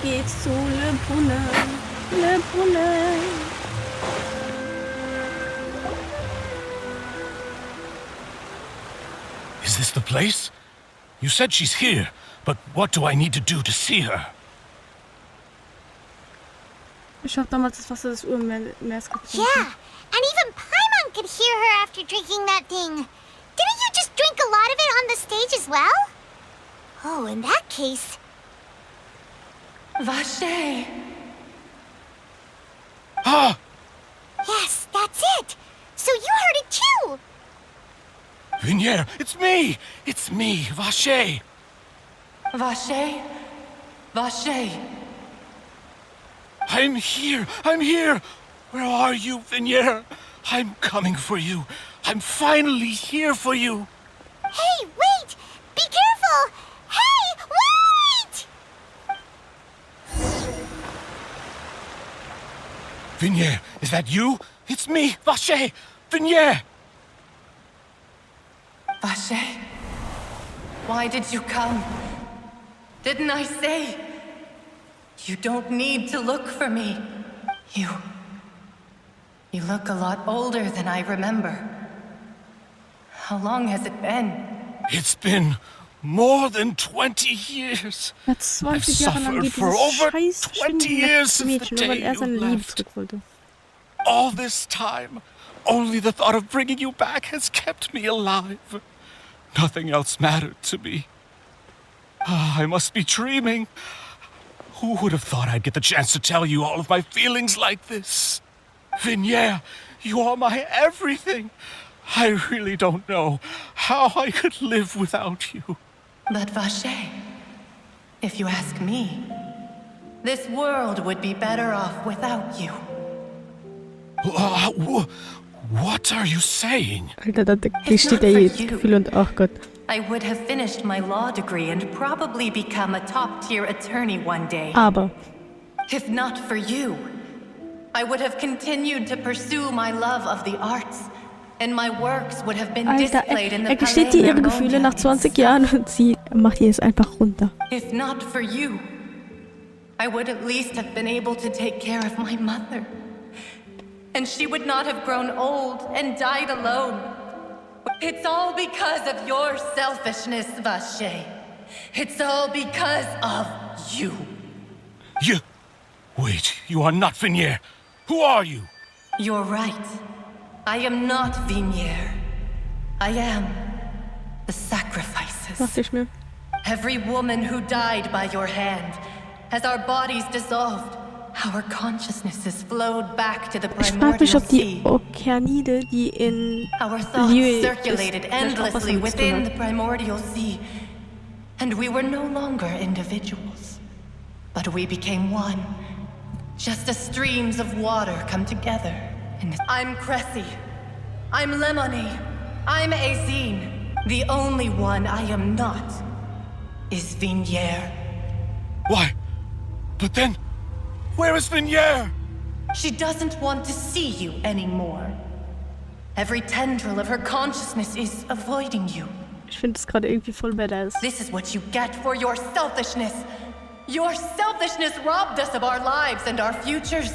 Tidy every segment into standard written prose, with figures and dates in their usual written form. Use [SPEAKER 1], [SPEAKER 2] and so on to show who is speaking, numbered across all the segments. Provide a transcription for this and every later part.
[SPEAKER 1] geht's zu Le Brunnen. Le Brunnen.
[SPEAKER 2] Is this the place? You said she's here, but what do I need to do to see her?
[SPEAKER 1] Ich hab damals das Wasser des Urmeers getrunken.
[SPEAKER 3] Yeah, and even Paimon could hear her after drinking that thing. Didn't you just drink a lot of it on the stage as well? Oh, in that case...
[SPEAKER 4] Vache!
[SPEAKER 2] Ah!
[SPEAKER 3] Yes, that's it! So you heard it too!
[SPEAKER 2] Vinier, it's me! It's me, Vache!
[SPEAKER 4] Vache? Vache!
[SPEAKER 2] I'm here! I'm here! Where are you, Vinier? I'm coming for you. I'm finally here for you.
[SPEAKER 3] Hey, wait! Be careful! Hey, wait!
[SPEAKER 2] Vinier, is that you? It's me, Vache! Vinier!
[SPEAKER 4] Vache? Why did you come? Didn't I say? You don't need to look for me. You look a lot older than I remember. How long has it been?
[SPEAKER 2] It's been more than 20 years.
[SPEAKER 1] Er hat 20 Jahre lang
[SPEAKER 2] suffered for
[SPEAKER 1] dieses
[SPEAKER 2] over
[SPEAKER 1] scheiß
[SPEAKER 2] 20 years since the
[SPEAKER 1] Mädchen, nur weil
[SPEAKER 2] day
[SPEAKER 1] er
[SPEAKER 2] you
[SPEAKER 1] seine Liebe
[SPEAKER 2] left.
[SPEAKER 1] zurück wollte.
[SPEAKER 2] All this time, only the thought of bringing you back has kept me alive. Nothing else mattered to me. I must be dreaming. Who would have thought I'd get the chance to tell you all of my feelings like this? Vinier, you are my everything. I really don't know how I could live without you.
[SPEAKER 4] But Vache, if you ask me, this world would be better off without you.
[SPEAKER 2] What are you saying?
[SPEAKER 1] Alter, da steht er jetzt Gefühl und ach Gott.
[SPEAKER 4] I would have finished my law degree and probably become a top-tier attorney one day.
[SPEAKER 1] Aber
[SPEAKER 4] If not for you, I would have continued to pursue my love of the arts, and my works would have been
[SPEAKER 1] Alter,
[SPEAKER 4] displayed in the
[SPEAKER 1] gesteht ihr ihre Gefühle nach 20 Jahren und sie macht ihr es einfach runter.
[SPEAKER 4] If not for you, I would at least have been able to take care of my mother. And she would not have grown old and died alone. It's all because of your selfishness, Vache. It's all because of you.
[SPEAKER 2] You... Wait, you are not Vinier. Who are you?
[SPEAKER 4] You're right. I am not Vinier. I am the sacrifices.
[SPEAKER 1] Dachte ich mir.
[SPEAKER 4] Every woman who died by your hand, as our bodies dissolved, our consciousnesses flowed back to the
[SPEAKER 1] Ich frage mich,
[SPEAKER 4] primordial
[SPEAKER 1] ob die
[SPEAKER 4] sea.
[SPEAKER 1] Okeanide, die in
[SPEAKER 4] Our thoughts
[SPEAKER 1] Liu
[SPEAKER 4] circulated
[SPEAKER 1] ist, vielleicht auch was
[SPEAKER 4] endlessly
[SPEAKER 1] damit zu tun
[SPEAKER 4] within
[SPEAKER 1] hat.
[SPEAKER 4] the primordial sea, and we were no longer individuals, but we became one. Just as streams of water come together. I'm Cressy. I'm Lemony. I'm Azine. The only one I am not is Vinier.
[SPEAKER 2] Why? But then... Where is Vinier?
[SPEAKER 4] She doesn't want to see you anymore. Every tendril of her consciousness is avoiding you.
[SPEAKER 1] Ich finde es gerade irgendwie voll badass.
[SPEAKER 4] This is what you get for your selfishness. Your selfishness robbed us of our lives and our futures.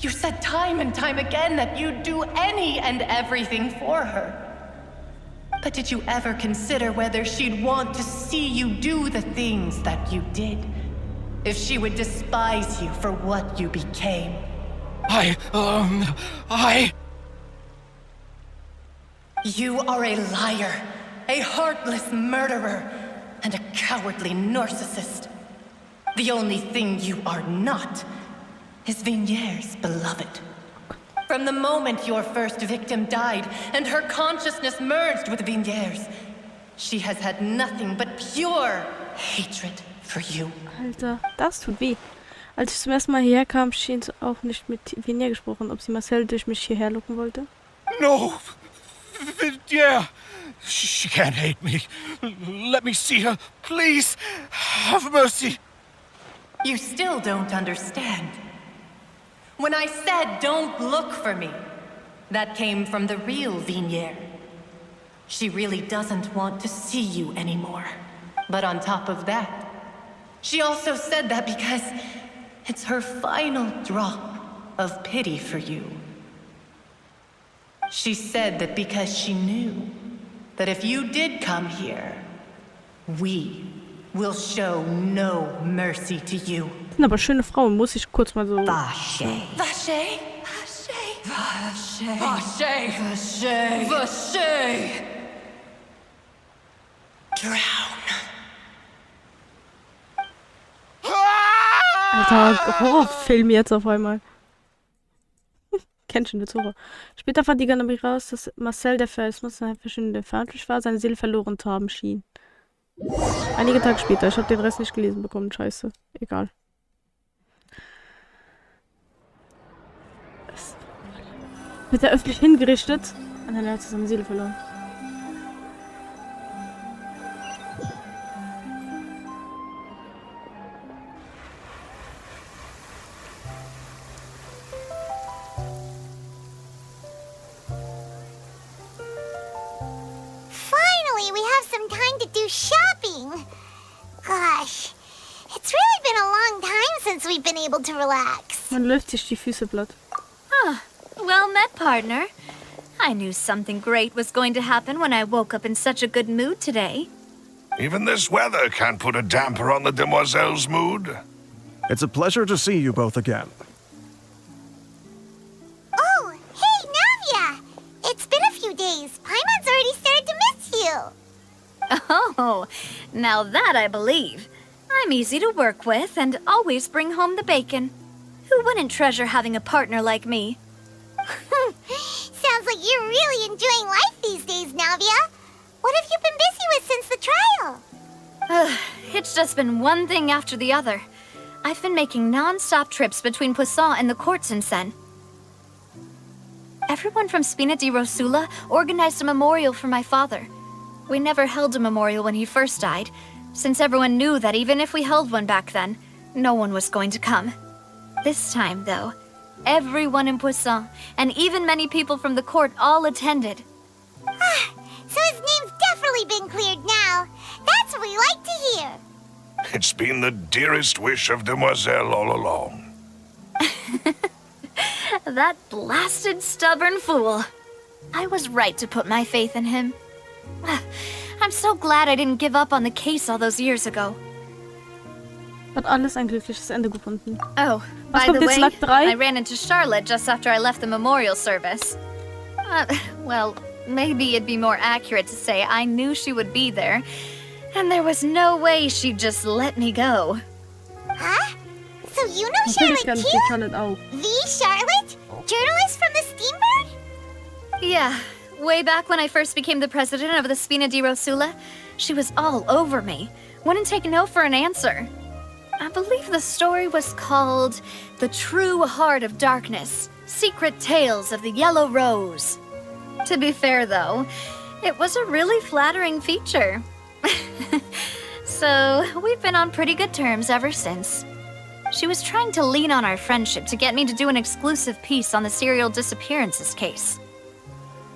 [SPEAKER 4] You said time and time again that you'd do any and everything for her. But did you ever consider whether she'd want to see you do the things that you did? If she would despise you for what you became? You are a liar, a heartless murderer, and a cowardly narcissist. The only thing you are not is Vinier's beloved. From the moment your first victim died and her consciousness merged with Vinier's, she has had nothing but pure hatred for you.
[SPEAKER 1] Alter, das tut weh. Als ich zum ersten Mal hierher kam, schien sie auch nicht mit Vinier gesprochen, ob sie Marcel durch mich hierher locken wollte.
[SPEAKER 2] No! Vinier! She can't hate me. Let me see her, please. Have mercy.
[SPEAKER 4] You still don't understand. When I said don't look for me, that came from the real Vinier. She really doesn't want to see you anymore. But on top of that, She also said that because it's her final drop of pity for you. She said that because she knew that if you did come here, we will show no mercy to you.
[SPEAKER 1] Das sind aber schöne Frauen, muss ich kurz mal so.
[SPEAKER 4] Vache. Vache. Vache. Vache. Vache. Vache. Drown.
[SPEAKER 1] Alter, Horrorfilm jetzt auf einmal. Kennt schon der Zuhörer. Später fand die Ganabi raus, dass Marcel, der verschwindende verantwortlich war, seine Seele verloren zu haben schien. Einige Tage später, ich habe den Rest nicht gelesen bekommen, scheiße. Egal. Wird er öffentlich hingerichtet? Und dann hat er seine Seele verloren.
[SPEAKER 3] Finally, we have some time to do shopping. Gosh, it's really been a long time since we've been able to relax.
[SPEAKER 1] Man läuft sich die Füße platt.
[SPEAKER 5] Well met, partner. I knew something great was going to happen when I woke up in such a good mood today.
[SPEAKER 6] Even this weather can't put a damper on the demoiselle's mood.
[SPEAKER 7] It's a pleasure to see you both again.
[SPEAKER 3] Oh, hey, Navia! It's been a few days. Paimon's already started to miss you.
[SPEAKER 5] Oh, now that I believe. I'm easy to work with and always bring home the bacon. Who wouldn't treasure having a partner like me?
[SPEAKER 3] Sounds like you're really enjoying life these days, Navia. What have you been busy with since the trial?
[SPEAKER 5] It's just been one thing after the other. I've been making non-stop trips between Poisson and the courts in Sen. Everyone from Spina di Rosula organized a memorial for my father. We never held a memorial when he first died, since everyone knew that even if we held one back then, no one was going to come. This time, though, everyone in Poisson, and even many people from the court, all attended.
[SPEAKER 3] So his name's definitely been cleared now. That's what we like to hear.
[SPEAKER 6] It's been the dearest wish of Demoiselle all along.
[SPEAKER 5] That blasted stubborn fool. I was right to put my faith in him. I'm so glad I didn't give up on the case all those years ago.
[SPEAKER 1] Hat alles ein glückliches Ende gefunden.
[SPEAKER 5] Oh,
[SPEAKER 1] Was
[SPEAKER 5] by
[SPEAKER 1] kommt
[SPEAKER 5] the
[SPEAKER 1] jetzt,
[SPEAKER 5] way,
[SPEAKER 1] Akt 3?
[SPEAKER 5] I ran into Charlotte just after I left the memorial service. Well, maybe it'd be more accurate to say I knew she would be there, and there was no way she'd just let me go.
[SPEAKER 3] Huh? So you know
[SPEAKER 1] Natürlich
[SPEAKER 3] Charlotte
[SPEAKER 1] kann ich
[SPEAKER 3] too?
[SPEAKER 1] die Charlotte auch.
[SPEAKER 3] The Charlotte? Journalist from the Steambird?
[SPEAKER 5] Yeah, way back when I first became the president of the Spina di Rosula, she was all over me. Wouldn't take no for an answer. I believe the story was called The True Heart of Darkness, Secret Tales of the Yellow Rose. To be fair, though, it was a really flattering feature. So, we've been on pretty good terms ever since. She was trying to lean on our friendship to get me to do an exclusive piece on the serial disappearances case.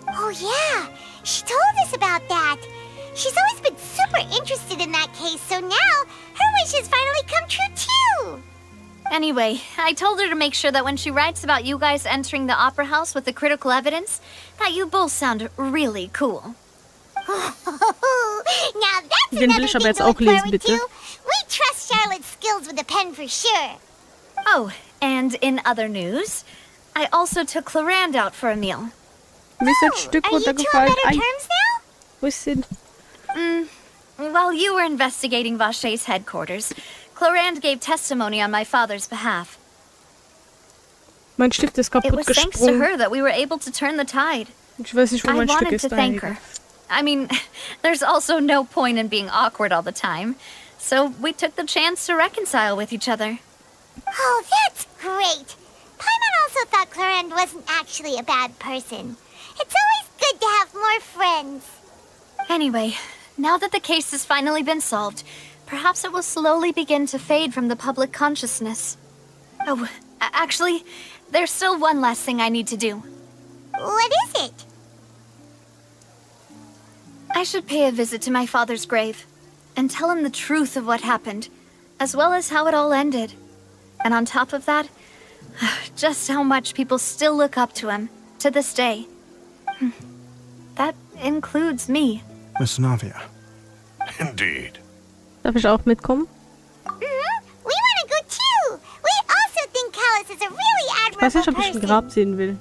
[SPEAKER 3] Oh yeah, she told us about that. She's always been super interested in that case, so now her wish has finally come true too.
[SPEAKER 5] Anyway, I told her to make sure that when she writes about you guys entering the opera house with the critical evidence, that you both sound really cool.
[SPEAKER 3] Now that's
[SPEAKER 1] Den will
[SPEAKER 3] another
[SPEAKER 1] ich
[SPEAKER 3] thing
[SPEAKER 1] aber jetzt
[SPEAKER 3] to
[SPEAKER 1] auch
[SPEAKER 3] look forward
[SPEAKER 1] lesen, bitte.
[SPEAKER 3] to. We trust Charlotte's skills with a pen for sure.
[SPEAKER 5] Oh, and in other news, I also took Clarand out for a meal.
[SPEAKER 1] Mir ist ein Stück
[SPEAKER 3] Are you two on
[SPEAKER 1] runtergefallen.
[SPEAKER 3] better
[SPEAKER 1] Ein
[SPEAKER 3] terms now?
[SPEAKER 1] bisschen.
[SPEAKER 5] While you were investigating Vache's headquarters, Clarand gave testimony on my father's behalf.
[SPEAKER 1] Mein Stift ist
[SPEAKER 5] It
[SPEAKER 1] kaputt
[SPEAKER 5] was thanks to
[SPEAKER 1] gesprungen.
[SPEAKER 5] her that we were able to turn the tide.
[SPEAKER 1] Ich weiß nicht, wo
[SPEAKER 5] I
[SPEAKER 1] mein Stück
[SPEAKER 5] wanted
[SPEAKER 1] ist.
[SPEAKER 5] to thank her. I mean, there's also no point in being awkward all the time. So we took the chance to reconcile with each other.
[SPEAKER 3] Oh, that's great. Paimon also thought Clarend wasn't actually a bad person. It's always good to have more friends.
[SPEAKER 5] Anyway, now that the case has finally been solved, perhaps it will slowly begin to fade from the public consciousness. Oh, actually, there's still one last thing I need to do.
[SPEAKER 3] What is it?
[SPEAKER 5] I should pay a visit to my father's grave and tell him the truth of what happened. as well as how it all ended. And on top of that, just how much people still look up to him, to this day. That includes me.
[SPEAKER 7] Miss Navia.
[SPEAKER 6] Indeed.
[SPEAKER 1] Darf ich auch mitkommen?
[SPEAKER 3] We want to go too. We also think Callus is a really
[SPEAKER 1] Ich weiß nicht,
[SPEAKER 3] admirable
[SPEAKER 1] ob ich ein
[SPEAKER 3] person.
[SPEAKER 1] Grab sehen will.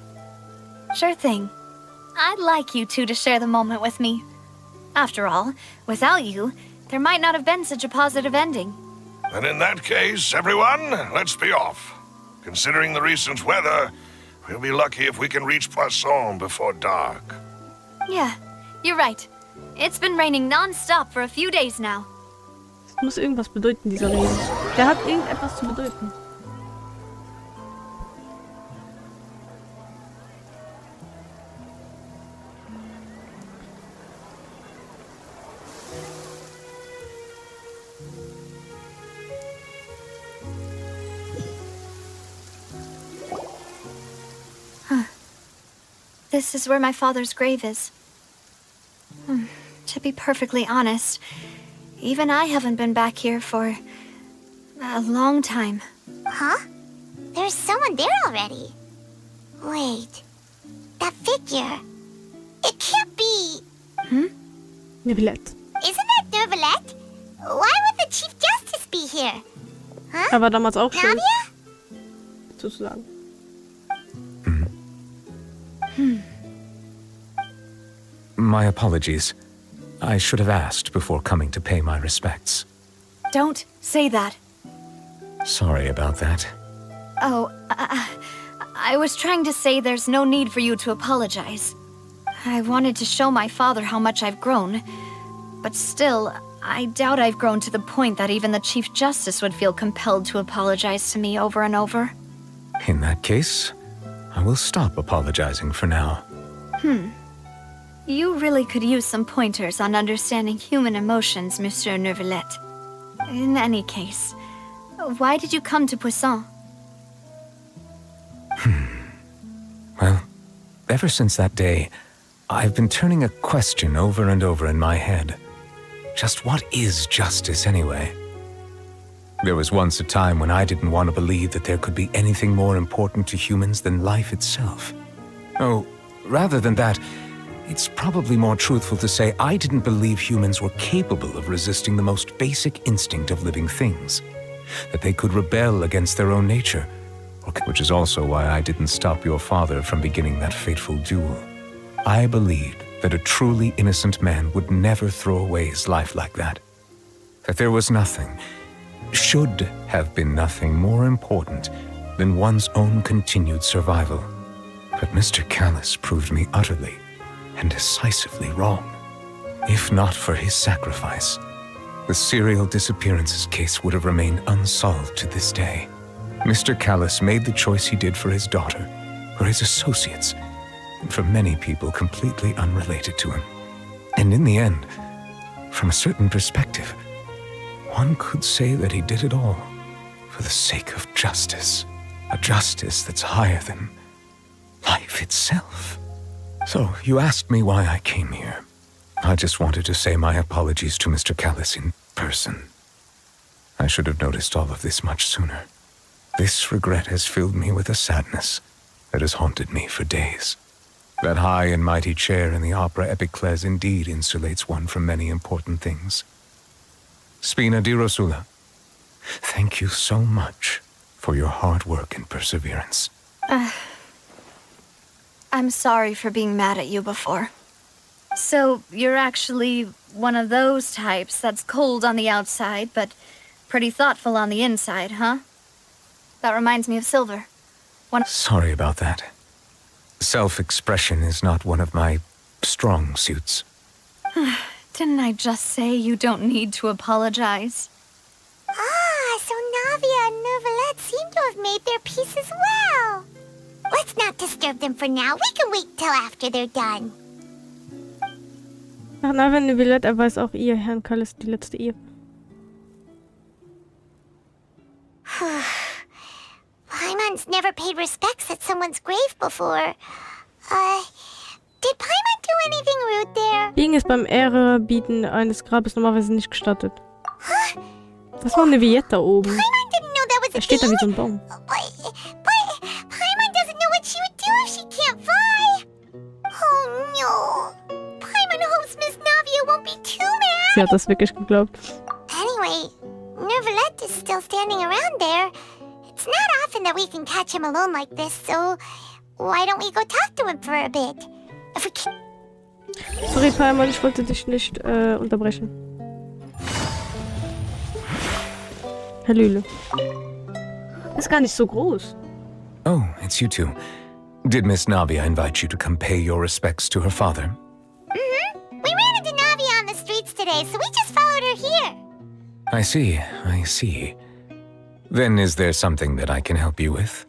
[SPEAKER 5] Sure thing. I'd like you two to share the moment with me. After all, without you, there might not have been such a positive ending.
[SPEAKER 6] And in that case, everyone, let's be off. Considering the recent weather, we'll be lucky if we can reach Poisson before dark.
[SPEAKER 5] Yeah, you're right. It's been raining non-stop for a few days now.
[SPEAKER 1] Das muss irgendwas bedeuten, dieser Regen. Der hat irgendetwas zu bedeuten.
[SPEAKER 5] This is where my father's grave is. To be perfectly honest, even I haven't been back here for a long time.
[SPEAKER 3] Huh? There's someone there already. Wait. That figure. It can't be.
[SPEAKER 1] Neuvillette.
[SPEAKER 3] Isn't that Neuvillette? Why would the Chief Justice be here?
[SPEAKER 1] Er war damals auch schon,
[SPEAKER 3] Navia?
[SPEAKER 1] sozusagen.
[SPEAKER 8] My apologies. I should have asked before coming to pay my respects.
[SPEAKER 5] Don't say that.
[SPEAKER 8] Sorry about that.
[SPEAKER 5] Oh, I was trying to say there's no need for you to apologize. I wanted to show my father how much I've grown. But still, I doubt I've grown to the point that even the Chief Justice would feel compelled to apologize to me over and over.
[SPEAKER 8] In that case, I will stop apologizing for now.
[SPEAKER 5] You really could use some pointers on understanding human emotions, Monsieur Neuvillette. In any case, why did you come to Poisson?
[SPEAKER 8] Well, ever since that day, I've been turning a question over and over in my head. Just what is justice anyway? There was once a time when I didn't want to believe that there could be anything more important to humans than life itself. Oh, rather than that, it's probably more truthful to say I didn't believe humans were capable of resisting the most basic instinct of living things. That they could rebel against their own nature. Which is also why I didn't stop your father from beginning that fateful duel. I believed that a truly innocent man would never throw away his life like that. That there was nothing, should have been nothing more important than one's own continued survival. But Mr. Callus proved me utterly and decisively wrong. If not for his sacrifice, the serial disappearances case would have remained unsolved to this day. Mr. Callus made the choice he did for his daughter, for his associates, and for many people completely unrelated to him. And in the end, from a certain perspective, one could say that he did it all for the sake of justice. A justice that's higher than life itself. So, you asked me why I came here. I just wanted to say my apologies to Mr. Callus in person. I should have noticed all of this much sooner. This regret has filled me with a sadness that has haunted me for days. That high and mighty chair in the opera Epiclese indeed insulates one from many important things. Spina di Rosula, thank you so much for your hard work and perseverance.
[SPEAKER 5] I'm sorry for being mad at you before. So, you're actually one of those types that's cold on the outside, but pretty thoughtful on the inside, huh? That reminds me of Silver.
[SPEAKER 8] Sorry about that. Self-expression is not one of my strong suits.
[SPEAKER 5] Didn't I just say you don't need to apologize?
[SPEAKER 3] Ah, so Navia and Neuvillette seem to have made their peace as well. Let's not disturb them for now. We can wait till after they're done.
[SPEAKER 1] Nach Navia und Neuvillette erweist auch ihr Herrn Callus die letzte Ehe.
[SPEAKER 3] Paimon's never paid respects at someone's grave before. Did Paimon do anything rude there?
[SPEAKER 1] Liegen ist beim Ehrerbieten eines Grabes normalerweise nicht gestattet. Was war eine Vignette da oben?
[SPEAKER 3] Paimon didn't know that was a
[SPEAKER 1] Er steht da wie so
[SPEAKER 3] thing.
[SPEAKER 1] ein Baum.
[SPEAKER 3] But Paimon doesn't know what she would do if she can't fly. Oh no. Paimon hopes Miss Navia won't be too mad.
[SPEAKER 1] Sie hat das wirklich geglaubt.
[SPEAKER 3] Anyway, Nervalette is still standing around there. It's not often that we can catch him alone like this, so why don't we go talk to him for a bit? If we can...
[SPEAKER 1] Sorry, Paimon, ich wollte dich nicht unterbrechen. Herr Lüle. Ist gar nicht so groß.
[SPEAKER 8] Oh, it's you two. Did Miss Navia invite you to come pay your respects to her father?
[SPEAKER 3] Mm-hmm. We ran into Navia on the streets today, so we just followed her here.
[SPEAKER 8] I see. Then is there something that I can help you with?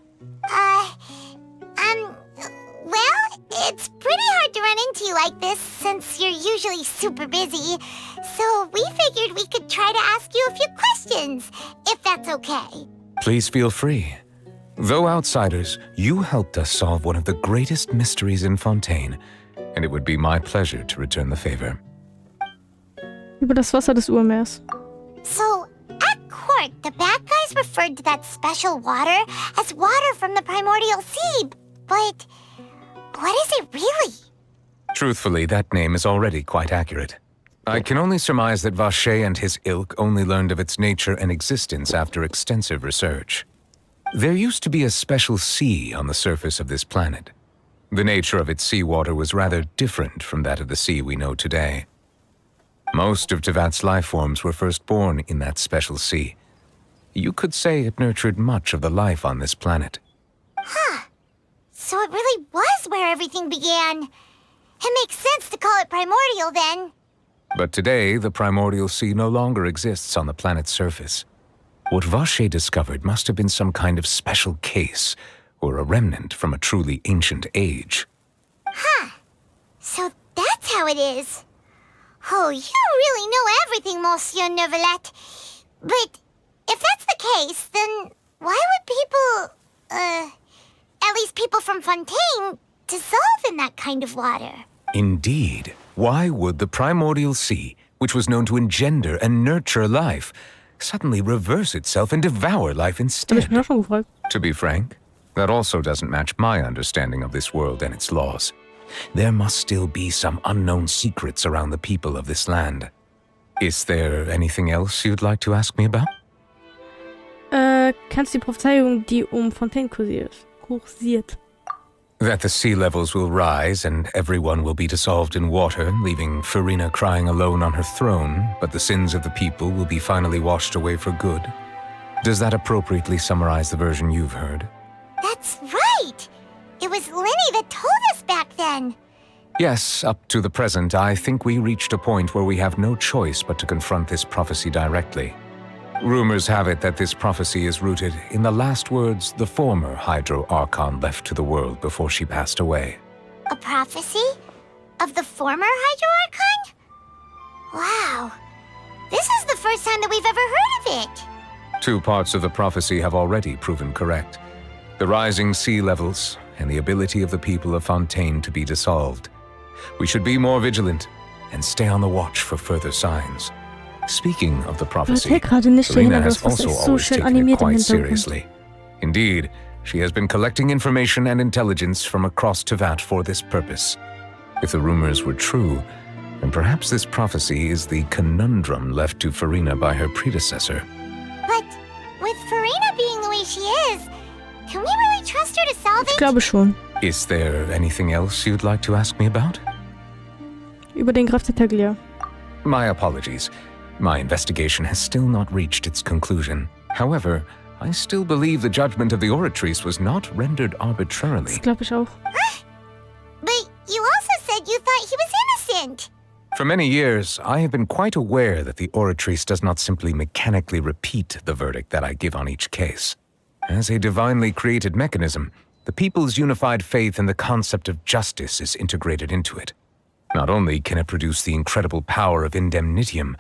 [SPEAKER 3] Well, it's pretty hard to run into you like this since you're usually super busy. So we figured we could try to ask you a few questions, if that's okay.
[SPEAKER 8] Please feel free. Though outsiders, you helped us solve one of the greatest mysteries in Fontaine, and it would be my pleasure to return the favor.
[SPEAKER 1] Über das Wasser des Urmeers.
[SPEAKER 3] So, at court, the bad guys referred to that special water as water from the primordial sea. But what is it really?
[SPEAKER 8] Truthfully, that name is already quite accurate. I can only surmise that Vacher and his ilk only learned of its nature and existence after extensive research. There used to be a special sea on the surface of this planet. The nature of its seawater was rather different from that of the sea we know today. Most of Teyvat's life forms were first born in that special sea. You could say it nurtured much of the life on this planet.
[SPEAKER 3] Huh. So it really was where everything began. It makes sense to call it primordial then.
[SPEAKER 8] But today, the primordial sea no longer exists on the planet's surface. What Vacher discovered must have been some kind of special case, or a remnant from a truly ancient age.
[SPEAKER 3] Huh. So that's how it is. Oh, you really know everything, Monsieur Nervalette. But if that's the case, then why would people, at least people from Fontaine, dissolve in that kind of water?
[SPEAKER 8] Indeed. Why would the primordial sea, which was known to engender and nurture life, suddenly reverse itself and devour life
[SPEAKER 1] Hab ich
[SPEAKER 8] instead?
[SPEAKER 1] mich auch schon gefragt.
[SPEAKER 8] To be frank, that also doesn't match my understanding of this world and its laws. There must still be some unknown secrets around the people of this land. Is there anything else you'd like to ask me about?
[SPEAKER 1] Kennst du die Prophezeiung, die Fontaine kursiert?
[SPEAKER 8] That the sea levels will rise and everyone will be dissolved in water, leaving Farina crying alone on her throne, but the sins of the people will be finally washed away for good. Does that appropriately summarize the version you've heard?
[SPEAKER 3] That's right! It was Linny that told us back then.
[SPEAKER 8] Yes, up to the present, I think we reached a point where we have no choice but to confront this prophecy directly. Rumors have it that this prophecy is rooted in the last words the former Hydro Archon left to the world before she passed away.
[SPEAKER 3] A prophecy? Of the former Hydro Archon? Wow. This is the first time that we've ever heard of it.
[SPEAKER 8] Two parts of the prophecy have already proven correct. The rising sea levels and the ability of the people of Fontaine to be dissolved. We should be more vigilant and stay on the watch for further signs. Speaking of the prophecy, Farina has also always taken it quite seriously. Indeed, she has been collecting information and intelligence from across Teyvat for this purpose. If the rumors were true, then perhaps this prophecy is the conundrum left to Farina by her predecessor.
[SPEAKER 3] But with Farina being the way she is, can we really trust her to solve
[SPEAKER 1] Ich
[SPEAKER 3] it?
[SPEAKER 1] glaube schon.
[SPEAKER 8] Is there anything else you'd like to ask me about?
[SPEAKER 1] Über den Graf de Taglia.
[SPEAKER 8] My apologies. My investigation has still not reached its conclusion. However, I still believe the judgment of the Oratrice was not rendered arbitrarily.
[SPEAKER 1] Das glaube ich auch.
[SPEAKER 3] But you also said you thought he was innocent.
[SPEAKER 8] For many years, I have been quite aware that the Oratrice does not simply mechanically repeat the verdict that I give on each case. As a divinely created mechanism, the people's unified faith in the concept of justice is integrated into it. Not only can it produce the incredible power of indemnitium,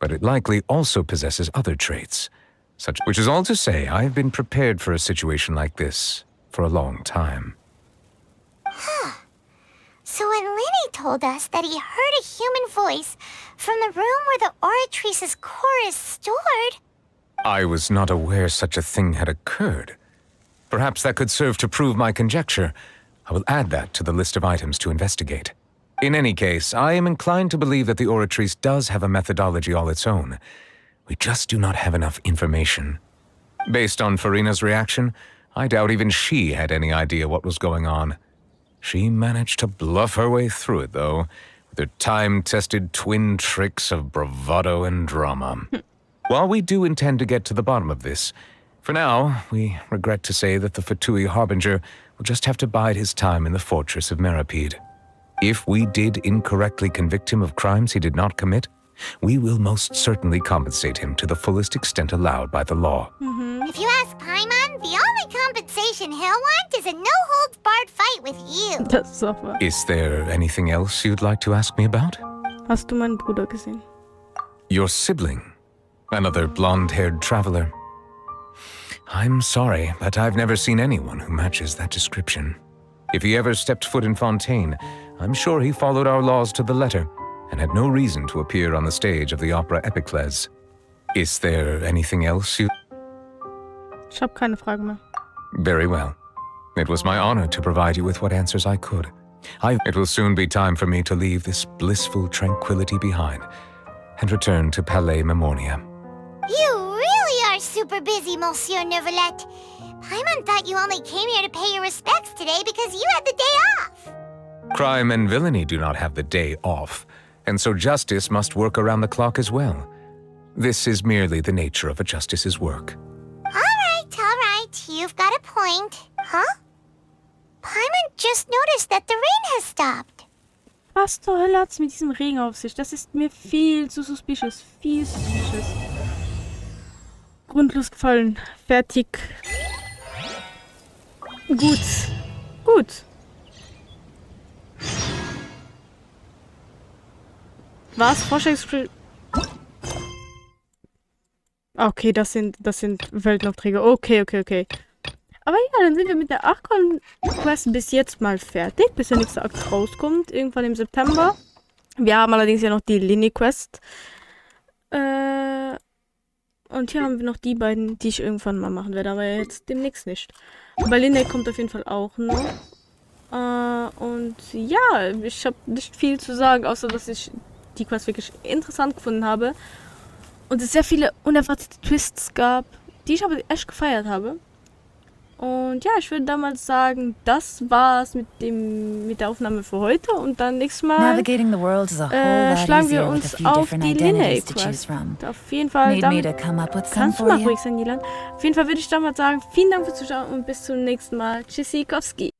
[SPEAKER 8] but it likely also possesses other traits. Which is all to say, I have been prepared for a situation like this for a long time.
[SPEAKER 3] So when Linny told us that he heard a human voice from the room where the Oratrice's core is stored,
[SPEAKER 8] I was not aware such a thing had occurred. Perhaps that could serve to prove my conjecture. I will add that to the list of items to investigate. In any case, I am inclined to believe that the Oratrice does have a methodology all its own. We just do not have enough information. Based on Farina's reaction, I doubt even she had any idea what was going on. She managed to bluff her way through it, though, with her time-tested twin tricks of bravado and drama. While we do intend to get to the bottom of this, for now, we regret to say that the Fatui Harbinger will just have to bide his time in the fortress of Meripede. If we did incorrectly convict him of crimes he did not commit, we will most certainly compensate him to the fullest extent allowed by the law.
[SPEAKER 3] If you ask Paimon, the only compensation he'll want is a no-holds-barred fight with you.
[SPEAKER 1] Das ist super.
[SPEAKER 8] Is there anything else you'd like to ask me about?
[SPEAKER 1] Hast du meinen Bruder gesehen?
[SPEAKER 8] Your sibling? Another blonde-haired traveler? I'm sorry, but I've never seen anyone who matches that description. If he ever stepped foot in Fontaine, I'm sure he followed our laws to the letter and had no reason to appear on the stage of the opera Epicles. Is there anything else you...
[SPEAKER 1] Ich habe keine Fragen mehr.
[SPEAKER 8] Very well. It was my honor to provide you with what answers I could. It will soon be time for me to leave this blissful tranquility behind and return to Palais Memornia.
[SPEAKER 3] You really are super busy, Monsieur Neuvillette. Paimon thought you only came here to pay your respects today because you had the day off.
[SPEAKER 8] Crime and villainy do not have the day off, and so justice must work around the clock as well. This is merely the nature of a justice's work.
[SPEAKER 3] All right, you've got a point. Huh? Paimon just noticed that the rain has stopped.
[SPEAKER 1] Was zur Hölle hat's mit diesem Regen auf sich? Das ist mir viel zu suspicious. Viel zu suspicious. Grundlos gefallen. Fertig. Gut. Gut. Was? Forschungsspiel. Okay, das sind Weltenaufträge. Okay. Aber ja, dann sind wir mit der Archon-Quest bis jetzt mal fertig, bis der nächste Akt rauskommt, irgendwann im September. Wir haben allerdings ja noch die Linne-Quest. Und hier haben wir noch die beiden, die ich irgendwann mal machen werde, aber jetzt demnächst nicht. Aber Linne kommt auf jeden Fall auch noch. Und ja, ich habe nicht viel zu sagen, außer dass ich die Quest wirklich interessant gefunden habe. Und es sehr viele unerwartete Twists gab, die ich aber echt gefeiert habe. Und ja, ich würde damals sagen, das war's mit der Aufnahme für heute. Und dann nächstes Mal schlagen wir uns auf die Linne-Quest. Auf jeden Fall, kannst du mal ruhig sein, Nilan. Auf jeden Fall würde ich damals sagen, vielen Dank fürs Zuschauen und bis zum nächsten Mal. Tschüssikowski.